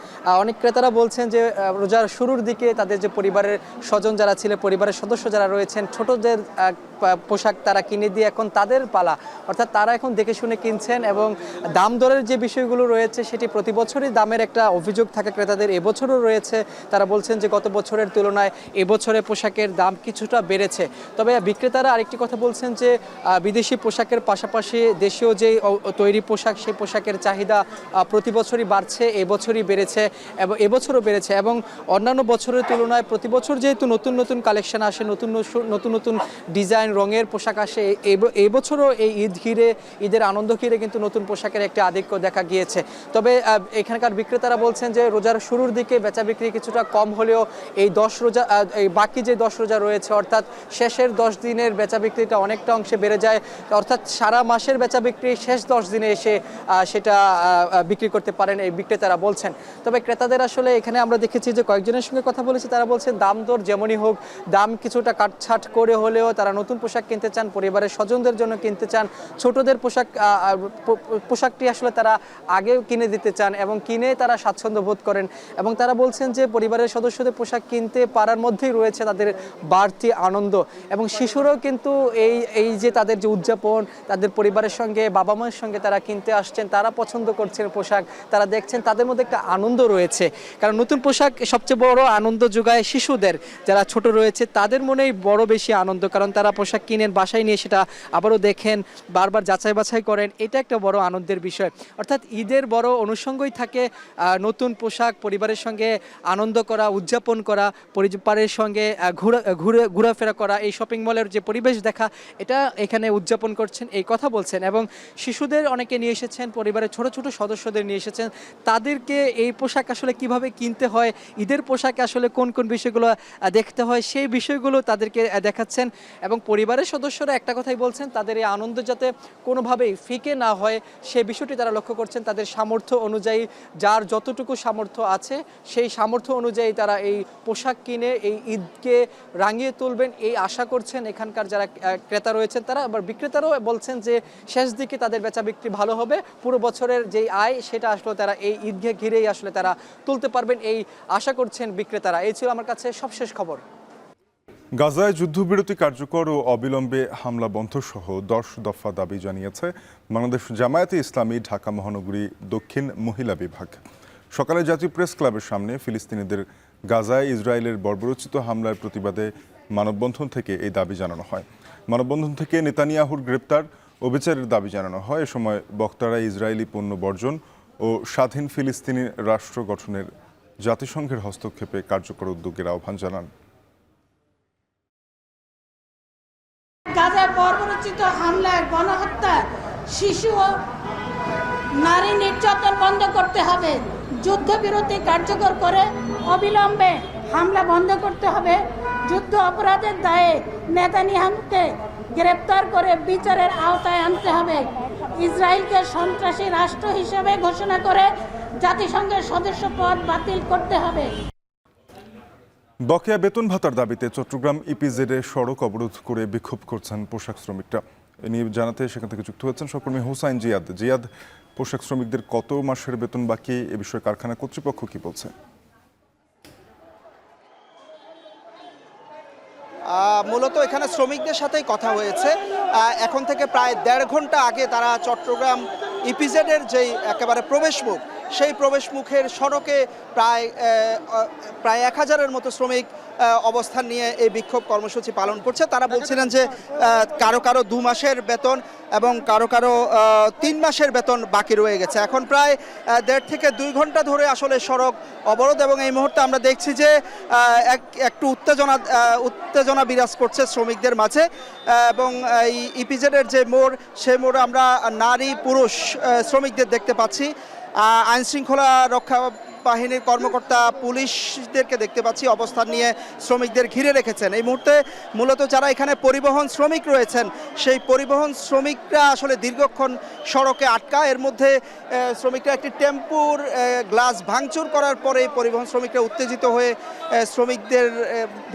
অনেক ক্রেতারা বলছেন যে রোজার শুরুর দিকে তাদের যে পরিবারের স্বজন যারা ছিল, পরিবারের সদস্য যারা রয়েছেন, ছোটদের পোশাক তারা কিনে দিয়ে এখন তাদের পালা, অর্থাৎ তারা এখন দেখে শুনে কিনছেন। এবং দাম দরের যে বিষয়গুলো রয়েছে সেটি প্রতি বছরই দামের একটা অভিযোগ থাকে ক্রেতাদের, এবছরও রয়েছে। তারা বলছেন যে গত বছরের তুলনায় এবছরে পোশাকের দাম কিছুটা বেড়েছে। তবে বিক্রেতারা আরেকটি কথা বলছেন যে বিদেশি পোশাকের পাশাপাশি দেশীয় যে তৈরি পোশাক, সেই পোশাকের চাহিদা প্রতি বছরই বাড়ছে, এবছরই বেড়েছে এবং এবছরও বেড়েছে। এবং অন্যান্য বছরের তুলনায় প্রতি বছর যেহেতু নতুন নতুন কালেকশন আসে, নতুন ডিজাইন রঙের পোশাক আসে, এবছরও এই ঈদের আনন্দ ঘিরে কিন্তু নতুন পোশাকের একটি আধিক্য দেখা গিয়েছে। তবে এখানকার বিক্রেতারা বলছেন যে রোজার শুরুর দিকে বেচা বিক্রি কিছুটা কম হলেও এই বাকি যে 10 রোজা রয়েছে, অর্থাৎ শেষের 10 দিনের বেচা বিক্রিটা অনেকটা অংশে বেড়ে যায়। অর্থাৎ সারা মাসের বেচা বিক্রি শেষ 10 দিনে এসে সেটা বিক্রি করতে পারেন এই বিক্রেতারা বলছেন। তবে ক্রেতাদের আসলে এখানে আমরা দেখেছি যে কয়েকজনের সঙ্গে কথা বলেছি, তারা বলছেন দাম দর যেমনই হোক, দাম কিছুটা কাটছাট করে হলেও তারা নতুন পোশাক কিনতে চান, পরিবারের স্বজনদের জন্য কিনতে চান, ছোটদের পোশাকটি আসলে তারা আগেও কিনে দিতে চান এবং কিনে তারা স্বাচ্ছন্দ্য বোধ করেন। এবং তারা বলছেন যে পরিবারের সদস্যদের পোশাক কিনতে পারার মধ্যেই রয়েছে তাদের বাড়তি আনন্দ। এবং শিশুরাও কিন্তু এই যে তাদের যে উদযাপন, তাদের পরিবারের সঙ্গে, বাবা মায়ের সঙ্গে তারা কিনতে আসছেন, তারা পছন্দ করছেন পোশাক, তারা দেখছেন তাদের মধ্যে একটা আনন্দ রয়েছে। কারণ নতুন পোশাক সবচেয়ে বড় আনন্দ যোগায় শিশুদের, যারা ছোট রয়েছে তাদের মনেই বড় বেশি আনন্দ, কারণ তারা পোশাক কিনেন, বাসায় নিয়ে সেটা আবারও দেখেন, বারবার যাচাই বাছাই করেন, এটা একটা বড় আনন্দের বিষয়। অর্থাৎ ঈদের বড় অনুষঙ্গই থাকে নতুন পোশাক, পরিবারের সঙ্গে আনন্দ করা, উদযাপন করা, পরিবারের সঙ্গে ঘোরাফেরা করা, এই শপিং মলের যে পরিবেশ দেখা, এটা এখানে উদযাপন করছেন এই কথা বলছেন। এবং শিশুদের অনেকে নিয়ে এসেছেন, পরিবারের ছোট ছোট সদস্যদের নিয়ে এসেছেন, তাদেরকে এই পোশাক আসলে কিভাবে কিনতে হয়, ঈদের পোশাকে আসলে কোন কোন বিষয়গুলো দেখতে হয়, সেই বিষয়গুলো তাদেরকে দেখাচ্ছেন। এবং পরিবারের সদস্যরা একটা কথাই বলছেন, তাদের এই আনন্দ যাতে কোনোভাবেই ফিকে না হয় সেই বিষয়টি তারা লক্ষ্য করছেন। তাদের সামর্থ্য অনুযায়ী, যার যতটুকু সামর্থ্য আছে সেই সামর্থ্য অনুযায়ী তারা এই পোশাক কিনে এই ঈদকে রাঙিয়ে তুলবেন এই আশা করছেন এখানকার যারা ক্রেতা রয়েছেন তারা। আবার বিক্রেতারাও বলছেন যে শেষ দিকে তাদের বেচা বিক্রি ভালো হবে, পুরো বছরের যেই আয় সেটা আসলে তারা এই ঈদকে ঘিরেই আসলে তারা তুলতে পারবেন এই আশা করছেন বিক্রেতারা। এই ছিল আমার কাছে সবশেষ খবর। গাজায় যুদ্ধবিরতি কার্যকর ও অবিলম্বে হামলা বন্ধ সহ 10 দফা দাবি জানিয়েছে বাংলাদেশ জামায়াতে ইসলামী ঢাকা মহানগরী দক্ষিণ মহিলা বিভাগ। সকালে জাতীয় প্রেস ক্লাবের সামনে ফিলিস্তিনিদের গাজায় ইসরায়েলের বর্বরোচিত হামলার প্রতিবাদে মানববন্ধন থেকে এই দাবি জানানো হয়। মানববন্ধন থেকে নেতানিয়াহুর গ্রেপ্তার ও বিচারের দাবি জানানো হয়। এ সময় বক্তারা ইসরায়েলি পণ্য বর্জন ও স্বাধীন ফিলিস্তিনি রাষ্ট্র গঠনের জাতিসংঘের হস্তক্ষেপে কার্যকর উদ্যোগের আহ্বান জানান। গাজার বর্বরোচিত হামলা, গণহত্যা, শিশু ও নারী নির্যাতন বন্ধ করতে হবে। যুদ্ধবিরতি কার্যকর করে অবিলম্বে হামলা বন্ধ করতে হবে। যুদ্ধ অপরাধের দায়ে নেতানিয়াহুকে গ্রেপ্তার করে বিচারের আওতায় আনতে হবে। ইসরায়েলকে সন্ত্রাসী রাষ্ট্র হিসেবে ঘোষণা করে জাতিসংঘের সদস্য পদ বাতিল করতে হবে। বকেয়া বেতন ভাতার দাবিতে চট্টগ্রাম ইপিজেডে সড়ক অবরোধ করে বিক্ষোভ করছেন পোশাক শ্রমিকরা। এ নিয়ে জানাতে সেখান থেকে যুক্ত হচ্ছেন সহকর্মী হুসাইন জিয়াদ। পোশাক শ্রমিকদের কত মাসের বেতন বাকি, এ বিষয়ে কারখানা কর্তৃপক্ষ কি বলছে? মূলত এখানে শ্রমিকদের সাথেই কথা হয়েছে। এখন থেকে প্রায় 1.5 ঘন্টা আগে তারা চট্টগ্রাম ইপিজেডের যেই একেবারে প্রবেশমুখ সেই প্রবেশমুখের সড়কে প্রায় 1000-এর মতো শ্রমিক অবস্থান নিয়ে এই বিক্ষোভ কর্মসূচি পালন করছে। তারা বলছিলেন যে কারো কারো 2 মাসের বেতন এবং কারো কারো 3 মাসের বেতন বাকি রয়ে গেছে। এখন প্রায় 1.5 থেকে 2 ঘন্টা ধরে আসলে সড়ক অবরোধ, এবং এই মুহূর্তে আমরা দেখছি যে একটু উত্তেজনা বিরাজ করছে শ্রমিকদের মাঝে। এবং এই ইপিজেডের যে মোড়, সেই মোড়ে আমরা নারী পুরুষ শ্রমিকদের দেখতে পাচ্ছি। আইন শৃঙ্খলা রক্ষা বাহিনীর কর্মকর্তা পুলিশদেরকে দেখতে পাচ্ছি অবস্থান নিয়ে শ্রমিকদের ঘিরে রেখেছেন। এই মুহূর্তে মূলত যারা এখানে পরিবহন শ্রমিক রয়েছেন, সেই পরিবহন শ্রমিকরা আসলে দীর্ঘক্ষণ সড়কে আটকা। এর মধ্যে শ্রমিকরা একটি টেম্পুর গ্লাস ভাঙচুর করার পরে পরিবহন শ্রমিকরা উত্তেজিত হয়ে শ্রমিকদের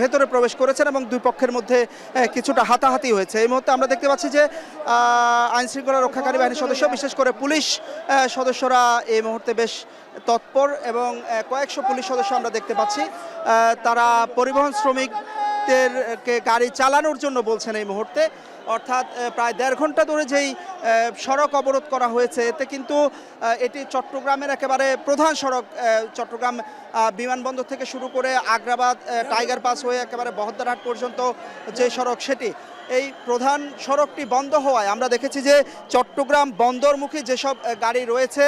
ভেতরে প্রবেশ করেছেন এবং দুই পক্ষের মধ্যে কিছুটা হাতাহাতি হয়েছে। এই মুহূর্তে আমরা দেখতে পাচ্ছি যে আইন শৃঙ্খলা রক্ষাকারী বাহিনীর সদস্য, বিশেষ করে পুলিশ সদস্যরা এই মুহূর্তে বেশ তৎপর, এবং কয়েকশো পুলিশ সদস্য আমরা দেখতে পাচ্ছি। তারা পরিবহন শ্রমিকদেরকে গাড়ি চালানোর জন্য বলছেন এই মুহূর্তে। অর্থাৎ প্রায় 1.5 ঘন্টা ধরে যেই সড়ক অবরোধ করা হয়েছে, এতে কিন্তু এটি চট্টগ্রামের একেবারে প্রধান সড়ক। চট্টগ্রাম বিমানবন্দর থেকে শুরু করে আগ্রাবাদ, টাইগার পাস হয়ে একেবারে বহদ্দারহাট পর্যন্ত যে সড়ক, সেটি এই প্রধান সড়কটি বন্ধ হওয়ায় আমরা দেখেছি যে চট্টগ্রাম বন্দরমুখী যেসব গাড়ি রয়েছে,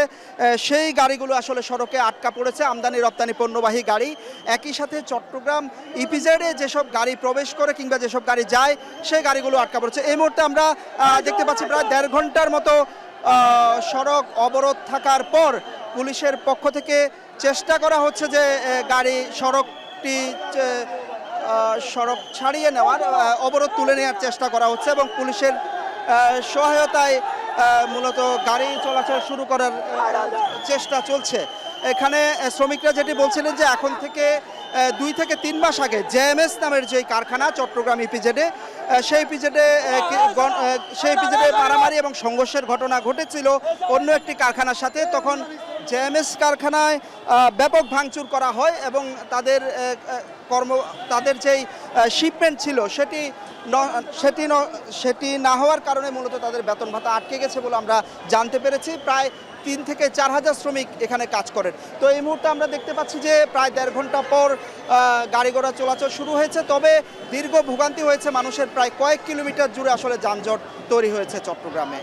সেই গাড়িগুলো আসলে সড়কে আটকা পড়েছে, আমদানি রপ্তানি পণ্যবাহী গাড়ি। একই সাথে চট্টগ্রাম ইপিজেডে যেসব গাড়ি প্রবেশ করে কিংবা যেসব গাড়ি যায়, সেই গাড়িগুলো আটকা পড়েছে। এই মুহূর্তে আমরা দেখতে পাচ্ছি প্রায় 1.5 ঘন্টার মতো সড়ক অবরোধ থাকার পর পুলিশের পক্ষ থেকে চেষ্টা করা হচ্ছে যে সড়ক ছাড়িয়ে নেওয়ার, অবরোধ তুলে নেওয়ার চেষ্টা করা হচ্ছে, এবং পুলিশের সহায়তায় মূলত গাড়ি চলাচল শুরু করার চেষ্টা চলছে। এখানে শ্রমিকরা যেটি বলছিলেন যে এখন থেকে 2 থেকে 3 মাস আগে জেএমএস নামের যে কারখানা চট্টগ্রাম ইপিজেডে, সেই ইপিজেডে মারামারি এবং সংঘর্ষের ঘটনা ঘটেছিল অন্য একটি কারখানার সাথে। তখন জেএমএস কারখানায় ব্যাপক ভাঙচুর করা হয় এবং তাদের যেই শিপমেন্ট ছিল সেটি না হওয়ার কারণে মূলত তাদের বেতন ভাতা আটকে গেছে বলে আমরা জানতে পেরেছি। প্রায় 3 থেকে 4 হাজার শ্রমিক এখানে কাজ করেন। তো এই মুহূর্তে আমরা দেখতে পাচ্ছি যে প্রায় 1.5 ঘন্টা পর গাড়ি ঘোড়া চলাচল শুরু হয়েছে। তবে দীর্ঘ ভোগান্তি হয়েছে মানুষের, প্রায় কয়েক কিলোমিটার জুড়ে আসলে যানজট তৈরি হয়েছে চট্টগ্রামে।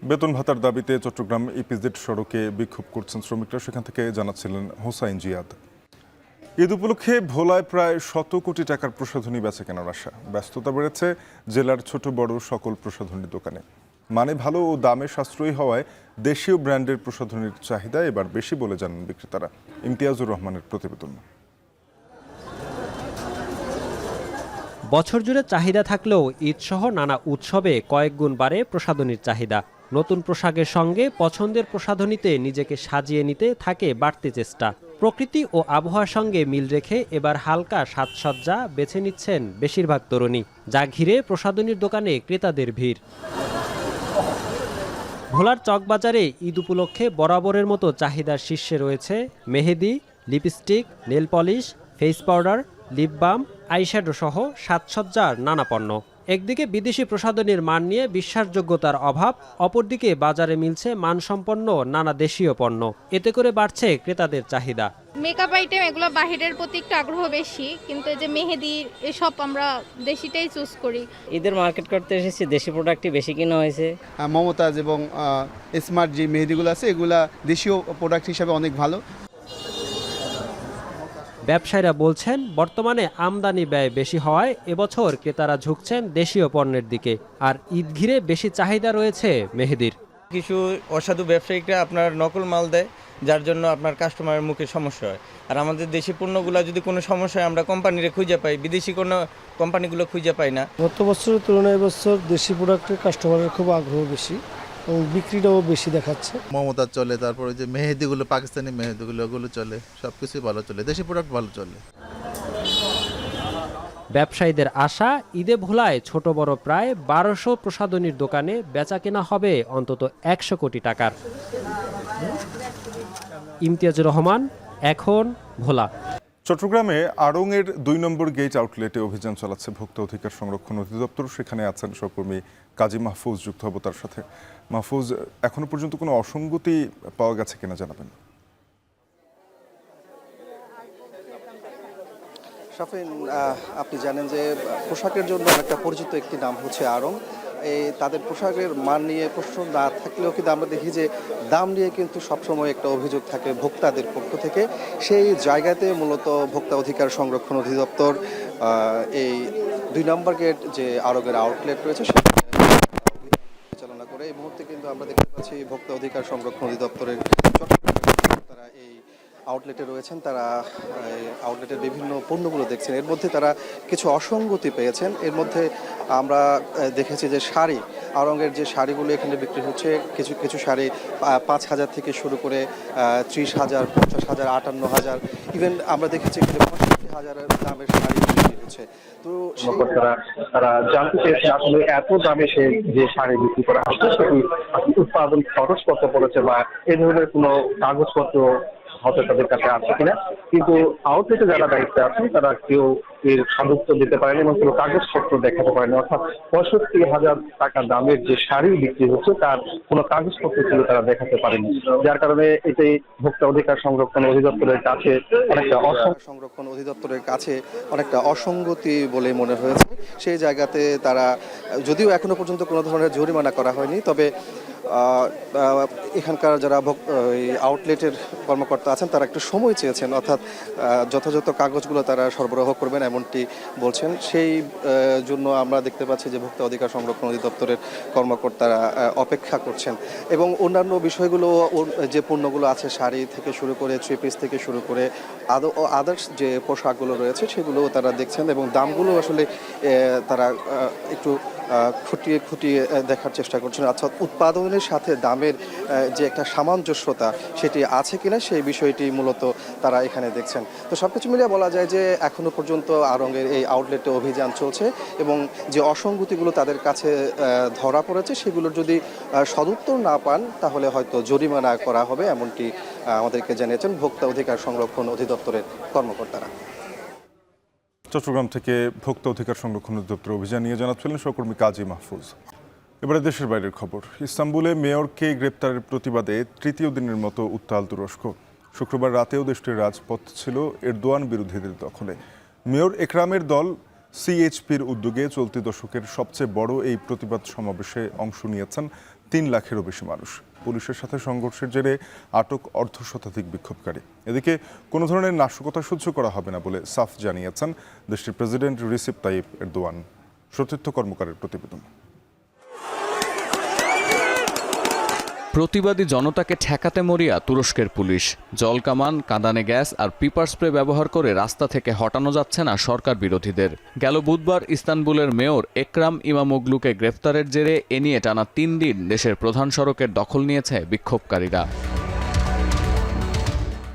বেতন ভাতার দাবিতে চট্টগ্রাম ইপিজেড সড়কে বিক্ষোভ করছেন শ্রমিকরা, সেখান থেকে জানাচ্ছিলেন হোসাইন জিয়াদ। ঈদ উপলক্ষে ভোলায় প্রায় 100 কোটি টাকার প্রসাধনী বেচা কেনার আশা। ব্যস্ততা বেড়েছে জেলার ছোট বড় সকল প্রসাধনী দোকানে। মানে ভালো ও দামে সাশ্রয়ী হওয়ায় দেশীয় ব্র্যান্ডের প্রসাধনীর চাহিদা এবার বেশি বলে জানান বিক্রেতারা। ইমতিয়াজুর রহমানের প্রতিবেদন। বছর জুড়ে চাহিদা থাকলেও ঈদসহ নানা উৎসবে কয়েক গুণ বাড়ে প্রসাধনীর চাহিদা। নতুন পোশাকের সঙ্গে পছন্দের প্রসাধনীতে নিজেকে সাজিয়ে নিতে থাকে বাড়তি চেষ্টা। প্রকৃতি ও আবহাওয়ার সঙ্গে মিল রেখে এবার হালকা সাজসজ্জা বেছে নিচ্ছেন বেশিরভাগ তরুণী, যা ঘিরে প্রসাধনীর দোকানে ক্রেতাদের ভিড়। ভোলার চকবাজারে ঈদ উপলক্ষে বরাবরের মতো চাহিদার শীর্ষে রয়েছে মেহেদি, lipstick, nail polish, face powder, lip balm, eyeshadow সহ সাজসজ্জার নানা পণ্য। একদিকে বিদেশি প্রসাধনীর মান নিয়ে বিশ্বাসযোগ্যতার অভাব, অপরদিকে বাজারে মিলছে মানসম্পন্ন নানা দেশীয় পণ্য। এতে করে বাড়ছে ক্রেতাদের চাহিদা। মেকআপ আইটেম এগুলো বাহিরের প্রতি একটু আগ্রহ বেশি, কিন্তু এই যে মেহেদি এসব আমরা দেশিটাই চুজ করি। ঈদের মার্কেট করতে এসেছি, দেশি প্রোডাক্টই বেশি কেনা হয়েছে। মমতাজ এবং স্মার্ট যে মেহেদিগুলো আছে, এগুলা দেশীয় প্রোডাক্ট হিসাবে অনেক ভালো। ব্যবসায়ীরা বলছেন বর্তমানে আমদানি ব্যয় বেশি হওয়ায় এবছর ক্রেতারা ঝুঁকছেন দেশীয় পণ্যের দিকে, আর ঈদ ঘিরে বেশি চাহিদা রয়েছে মেহেদির। কিছু অসাধু ব্যবসায়িকরা আপনার নকল মাল দেয়, যার জন্য আপনার কাস্টমারের মুখে সমস্যা হয়। আর আমাদের দেশি পণ্যগুলো যদি কোনো সমস্যা হয় আমরা কোম্পানিরে খুঁজে পাই, বিদেশি কোনো কোম্পানিগুলো খুঁজে পাই না। গত বছরের তুলনায় এবছর দেশি প্রোডাক্টের কাস্টমারের খুব আগ্রহ বেশি এবং বিক্রিটাও বেশি দেখাচ্ছে। মমতাজ চলে, তারপরে যে মেহেদিগুলো, পাকিস্তানি মেহেদিগুলো, ওগুলো চলে, সব কিছুই ভালো চলে, দেশি প্রোডাক্ট ভালো চলে। ব্যবসায়ীদের আশা, ঈদে ভোলায় ছোট বড় প্রায় 1200 প্রসাধনীর দোকানে বেচা কেনা হবে অন্তত 100 কোটি টাকার। ইমতিয়াজুর রহমান, এখন ভোলা। চট্টগ্রামে আড়ং-এর ২ নম্বর গেট আউটলেটে অভিযান চালাচ্ছে ভোক্তা অধিকার সংরক্ষণ অধিদপ্তর। সেখানে আছেন সহকর্মী কাজী মাহফুজ, যুক্ত হব তার সাথে। মাহফুজ, এখনো পর্যন্ত কোনো অসঙ্গতি পাওয়া গেছে কিনা জানাবেন? শাফিন, আপনি জানেন যে পোশাকের জন্য একটা পরিচিত একটি নাম হচ্ছে আড়ং। তাদের পোশাকের মান নিয়ে প্রশ্ন না থাকলেও কিন্তু আমরা দেখি যে দাম নিয়ে কিন্তু সবসময় একটা অভিযোগ থাকে ভোক্তাদের পক্ষ থেকে। সেই জায়গাতে মূলত ভোক্তা অধিকার সংরক্ষণ অধিদপ্তর এই ২ নম্বর গেট যে আড়ংয়ের আউটলেট রয়েছে সেটা পরিচালনা করে। এই মুহূর্তে কিন্তু আমরা দেখতে পাচ্ছি ভোক্তা অধিকার সংরক্ষণ অধিদপ্তরের তারা এই আউটলেটে রয়েছেন। তারা আউটলেটের বিভিন্ন পণ্যগুলো দেখছেন। এর মধ্যে তারা কিছু অসঙ্গতি পেয়েছেন। এর মধ্যে আমরা দেখেছি যে শাড়ি, আড়ংয়ের যে শাড়িগুলো এখানে বিক্রি হচ্ছে, কিছু কিছু শাড়ি ৫,০০০ থেকে শুরু করে ৩০,০০০, ৫০,০০০, ৫৮,০০০, ইভেন আমরা দেখেছি এখানে ৬৫,০০০ দামের শাড়ি বিক্রি হচ্ছে। তো তারা জানতে চেয়েছে আসলে এত দামে সে যে শাড়ি বিক্রি করা হচ্ছে সেটি উৎপাদন খরচ কত পড়েছে বা এ ধরনের কোনো কাগজপত্র হয়তো তাদের কাছে আছে কিনা। কিন্তু আউটলেটে যারা দায়িত্বে আছেন তারা কেউ এর সদুত্তর দিতে পারেনি এবং কোনো কাগজপত্র দেখাতে পারেনি। অর্থাৎ ৬৫,০০০ টাকা দামের যে শাড়ি বিক্রি হচ্ছে তার কোনো কাগজপত্র ছিল তারা দেখাতে পারেনি, যার কারণে এটাই ভোক্তা অধিকার সংরক্ষণ অধিদপ্তরের কাছে অনেকটা অসঙ্গতি বলে মনে হয়েছে। সেই জায়গাতে তারা যদিও এখনো পর্যন্ত কোনো ধরনের জরিমানা করা হয়নি, তবে এখানকার যারা আউটলেটের কর্মকর্তা আছেন তারা একটু সময় চেয়েছেন, অর্থাৎ যথাযথ কাগজগুলো তারা সরবরাহ করবেন এমনটি বলছেন। সেই জন্য আমরা দেখতে পাচ্ছি যে ভোক্তা অধিকার সংরক্ষণ অধিদপ্তরের কর্মকর্তারা অপেক্ষা করছেন এবং অন্যান্য বিষয়গুলো যে পণ্যগুলো আছে শাড়ি থেকে শুরু করে থ্রি পিস থেকে শুরু করে আদার্স যে পোশাকগুলো রয়েছে সেগুলো তারা দেখছেন এবং দামগুলো আসলে তারা একটু খুঁটিয়ে খুঁটিয়ে দেখার চেষ্টা করছেন। অর্থাৎ উৎপাদনের সাথে দামের যে একটা সামঞ্জস্যতা সেটি আছে কিনা সেই বিষয়টি মূলত তারা এখানে দেখছেন। তো সবকিছু মিলিয়ে বলা যায় যে এখনো পর্যন্ত আড়ংয়ের এই আউটলেটে অভিযান চলছে এবং যে অসঙ্গতিগুলো তাদের কাছে ধরা পড়েছে সেগুলোর যদি সদুত্তর না পান তাহলে হয়তো জরিমানা করা হবে, এমনটি আমাদেরকে জানিয়েছেন ভোক্তা অধিকার সংরক্ষণ অধিদপ্তরের কর্মকর্তারা। চট্টগ্রাম থেকে ভোক্তা অধিকার সংরক্ষণ অধিদপ্তর অভিযান নিয়ে জানাচ্ছিলেন সহকর্মী কাজী মাহফুজ। এবারে দেশের বাইরের খবর। ইস্তাম্বুলে মেয়রকে গ্রেপ্তারের প্রতিবাদে তৃতীয় দিনের মতো উত্তাল তুরস্ক। শুক্রবার রাতেও দেশটির রাজপথ ছিল এরদোয়ান বিরোধীদের দখলে। মেয়র একরামের দল সিএইচপির উদ্যোগে চলতি দশকের সবচেয়ে বড় এই প্রতিবাদ সমাবেশে অংশ নিয়েছেন ৩ লাখেরও বেশি মানুষ। পুলিশের সাথে সংঘর্ষের জেরে আটক অর্ধশতাধিক বিক্ষোভকারী। এদিকে কোনো ধরনের নাশকতা সহ্য করা হবে না বলে সাফ জানিয়েছেন দেশটির প্রেসিডেন্ট রিসেপ তাইয়িপ এরদোয়ান। সতীর্থ কর্মকারের প্রতিবেদন। প্রতিবাদী জনতাকে ঠেকাতে মরিয়া তুরস্কের পুলিশ। জলকামান, কাঁদানে গ্যাস আর পিপার স্প্রে ব্যবহার করে রাস্তা থেকে হটানো যাচ্ছে না সরকার বিরোধীদের। গেল বুধবার ইস্তানবুলের মেয়র একরাম ইমামোগলুকে গ্রেফতারের জেরে এ নিয়ে টানা ৩ দিন দেশের প্রধান সড়কের দখল নিয়েছে বিক্ষোভকারীরা।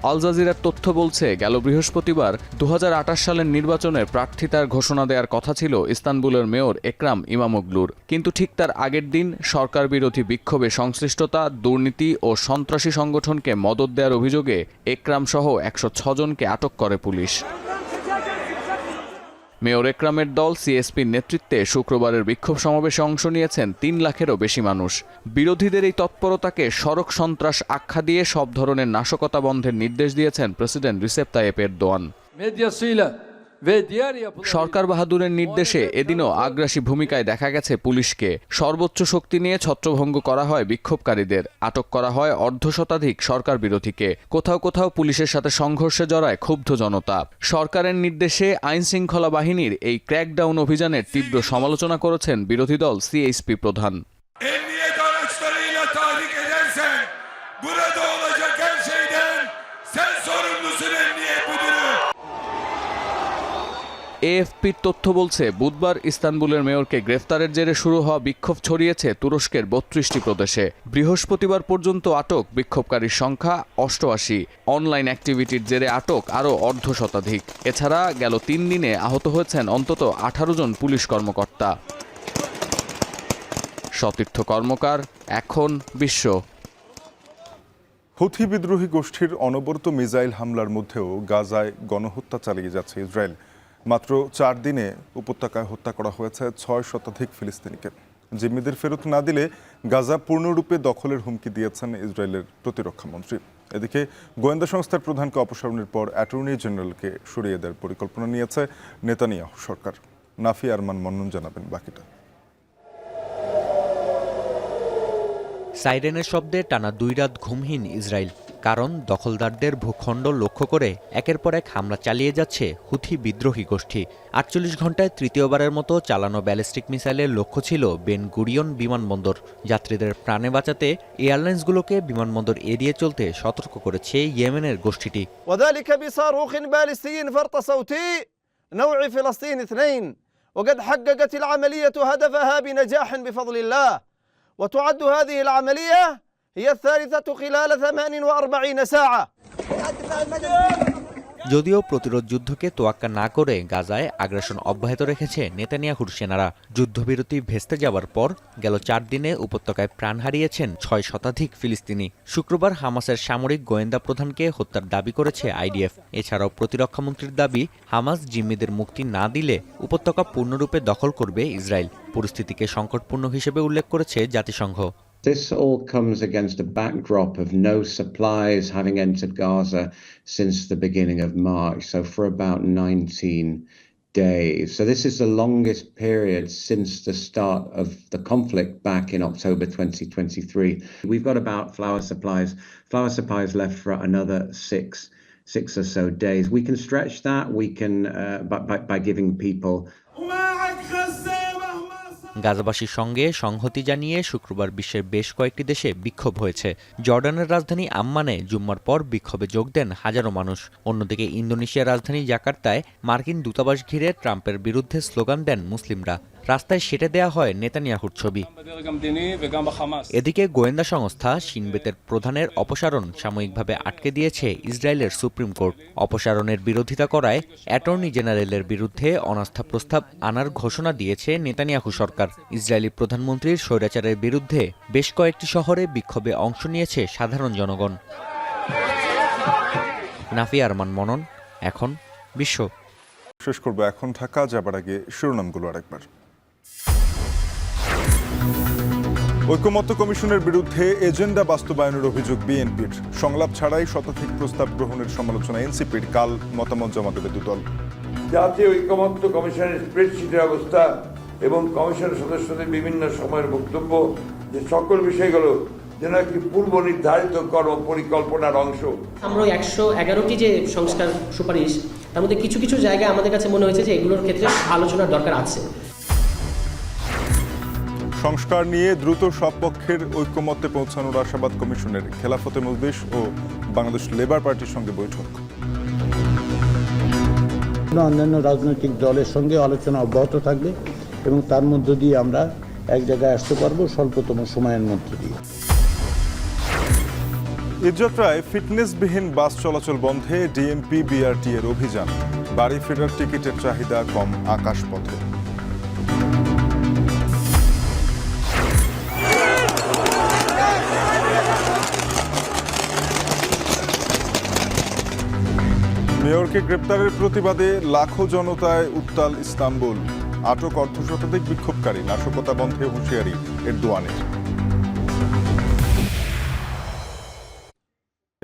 আল জাজিরার তথ্য বলছে, গেল বৃহস্পতিবার ২০২৮ সালের নির্বাচনের প্রার্থিতার ঘোষণা দেওয়ার কথা ছিল ইস্তানবুলের মেয়র একরাম ইমামোগলুর। কিন্তু ঠিক তার আগের দিন সরকার বিরোধী বিক্ষোভে সংশ্লিষ্টতা, দুর্নীতি ও সন্ত্রাসী সংগঠনকে মদত দেওয়ার অভিযোগে একরাম সহ ১০৬ জনকে আটক করে পুলিশ। মেয়র একরামের দল সিএসপির নেতৃত্বে শুক্রবারের বিক্ষোভ সমাবেশে অংশ নিয়েছেন ৩ লাখেরও বেশি মানুষ। বিরোধীদের এই তৎপরতাকে সড়ক সন্ত্রাস আখ্যা দিয়ে সব ধরনের নাশকতা বন্ধের নির্দেশ দিয়েছেন প্রেসিডেন্ট রিসেপ তাইয়িপ এরদোয়ান। সরকার বাহাদুরের নির্দেশে এদিনও আগ্রাসী ভূমিকায় দেখা গেছে পুলিশকে। সর্বোচ্চ শক্তি নিয়ে ছত্রভঙ্গ করা হয় বিক্ষোভকারীদের, আটক করা হয় অর্ধশতাধিক সরকার বিরোধীকে। কোথাও কোথাও পুলিশের সাথে সংঘর্ষে জড়ায় ক্ষুব্ধ জনতা। সরকারের নির্দেশে আইন শৃঙ্খলা বাহিনীর এই ক্র্যাকডাউন অভিযানের তীব্র সমালোচনা করেছেন বিরোধী দল সিএইচপি প্রধান। এএফপির তথ্য বলছে, বুধবার ইস্তানবুলের মেয়রকে গ্রেফতারের জেরে শুরু হওয়া বিক্ষোভ ছড়িয়েছে তুরস্কের ৩২টি প্রদেশে। বৃহস্পতিবার পর্যন্ত আটক বিক্ষোভকারীর সংখ্যা ৮৮। অনলাইন অ্যাক্টিভিটির জেরে আটক আরও অর্ধশতাধিক। এছাড়া গেল ৩ দিনে আহত হয়েছেন অন্তত ১৮ জন পুলিশ কর্মকর্তা। সতীর্থ কর্মকার, এখন বিশ্ব। হুথি বিদ্রোহী গোষ্ঠীর অনবরত মিসাইল হামলার মধ্যেও গাজায় গণহত্যা চালিয়ে যাচ্ছে ইসরায়েল। মাত্র 4 দিনে উপত্যকায় হত্যা করা হয়েছে 6 শতাধিক ফিলিস্তিনিকে। জিম্মিদের ফেরত না দিলে গাজা পূর্ণরূপে দখলের হুমকি দিয়েছেন ইসরায়েলের প্রতিরক্ষা মন্ত্রী। এদিকে গোয়েন্দা সংস্থার প্রধানকে অপসারণের পর অ্যাটর্নি জেনারেলকে সরিয়ে দেওয়ার পরিকল্পনা নিয়েছে নেতানিয়াহু সরকার। নাফি আরমান মন্নন জানাবেন বাকিটা। সাইরেনের শব্দে টানা 2 রাত ঘুমহীন ইসরায়েল, কারণ দখলদারদের ভূখণ্ড লক্ষ্য করে একের পর এক হামলা চালিয়ে যাচ্ছে হুথি বিদ্রোহী গোষ্ঠী। 48 ঘন্টায় তৃতীয়বারের মতো চালানো ব্যালিস্টিক মিসাইলের লক্ষ্য ছিল বেন গুরিয়ন বিমানবন্দর। যাত্রীদের প্রাণে বাঁচাতে এয়ারলাইন্সগুলোকে বিমানবন্দর এড়িয়ে চলতে সতর্ক করেছে ইয়েমেনের গোষ্ঠীটি। وذلك بصاروخ باليستي فرط صوتي نوع فلسطين 2 وقد حققت العملية هدفها بنجاح بفضل الله وتعد هذه العملية هي الثالثة خلال 48 ساعة. যদিও প্রতিরোধ যুদ্ধকে তোয়াক্কা না করে গাজায় আগ্রাসন অব্যাহত রেখেছে নেতানিয়াহুর সেনারা। যুদ্ধবিরতি ভেস্তে যাওয়ার পর গেল 4 দিনে উপত্যকায় প্রাণ হারিয়েছেন 6 শতাধিক ফিলিস্তিনি। শুক্রবার হামাসের সামরিক গোয়েন্দা প্রধানকে হত্যার দাবি করেছে আইডিএফ। এছাড়াও প্রতিরক্ষামন্ত্রীর দাবি, হামাস জিম্মিদের মুক্তি না দিলে উপত্যকা পূর্ণরূপে দখল করবে ইসরায়েল। পরিস্থিতিকে সংকটপূর্ণ হিসেবে উল্লেখ করেছে জাতিসংঘ। This all comes against a backdrop of no supplies having entered Gaza since the beginning of March, so for about 19 days. So this is the longest period since the start of the conflict back in October 2023. We've got about flour supplies left for another six or so days. We can stretch that, we can by giving people গাজাবাসীর সঙ্গে সংহতি জানিয়ে শুক্রবার বিশ্বের বেশ কয়েকটি দেশে বিক্ষোভ হয়েছে। জর্ডানের রাজধানী আম্মানে জুম্মার পর বিক্ষোভে যোগ দেন হাজারো মানুষ। অন্যদিকে ইন্দোনেশিয়ার রাজধানী জাকার্তায় মার্কিন দূতাবাস ঘিরে ট্রাম্পের বিরুদ্ধে স্লোগান দেন মুসলিমরা। রাস্তায় সেটে দেয়া হয় নেতানিয়াহুর ছবি। এদিকে গোয়েন্দা সংস্থা শিনবেতের প্রধানের অপসারণ সাময়িকভাবে আটকে দিয়েছে ইসরায়েলের সুপ্রিম কোর্ট। অপসারণের বিরোধিতা করায় অ্যাটর্নি জেনারেলের বিরুদ্ধে অনাস্থা প্রস্তাব আনার ঘোষণা দিয়েছে নেতানিয়াহু সরকার। ইসরায়েলি প্রধানমন্ত্রীর স্বৈরাচারের বিরুদ্ধে বেশ কয়েকটি শহরে বিক্ষোভে অংশ নিয়েছে সাধারণ জনগণ। নাফি আরমান মনন, এখন বিশ্ব। শেষ করবো এখন ঢাকা যাবার আগে শিরোনামগুলো আরেকবার। ঐকমত্য কমিশনের বিরুদ্ধে এজেন্ডা বাস্তবায়নের অভিযোগ বিএনপির। সংলাপ ছাড়াই শতাধিক প্রস্তাব গ্রহণের সমালোচনা এনসিপির। কাল মতামত জমা দেবে দুদল। জাতীয় ঐকমত্য কমিশনের স্প্রেডশিটের অবস্থা এবং কমিশন সদস্যদের বিভিন্ন সময়ের বক্তব্য, যে সকল বিষয়গুলো যেন একটি পূর্ব নির্ধারিত কর্ম পরিকল্পনার অংশ। আমরা 111টি যে সংস্কার সুপারিশ, তার মধ্যে কিছু কিছু জায়গায় আমাদের কাছে মনে হয়েছে যে এগুলোর ক্ষেত্রে আলোচনার দরকার আছে। সংস্কার নিয়ে দ্রুত সব পক্ষের ঐকমত্যে পৌঁছানোর আশাবাদ কমিশনের। খেলাফতে মজলিস ও বাংলাদেশ লেবার পার্টির সঙ্গে বৈঠক। অন্যান্য রাজনৈতিক দলের সঙ্গে আলোচনা অব্যাহত থাকবে এবং তার মধ্য দিয়ে আমরা এক জায়গায় আসতে পারবো স্বল্পতম সময়ের মধ্য দিয়ে। ঈদযাত্রায় ফিটনেসবিহীন বাস চলাচল বন্ধে ডিএমপি বিআরটি এর অভিযান। বাড়ি ফেরার টিকিটের চাহিদা কম আকাশপথে। মেয়রকে গ্রেপ্তারের প্রতিবাদে লাখো জনতায় উত্তাল ইস্তাম্বুল। আটক অর্ধশতাধিক বিক্ষোভকারী। নাশকতা বন্ধে হুঁশিয়ারি এরদোয়ানের।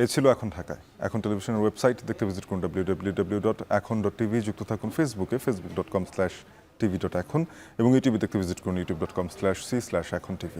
এ ছিল এখন ঢাকায়। এখন টেলিভিশনের ওয়েবসাইট দেখতে ভিজিট করুন www.এখন.tv। যুক্ত থাকুন ফেসবুকে facebook.com/tv.এখন এবং ইউটিউবে দেখতে ভিজিট করুন youtube.com/c/এখন tv।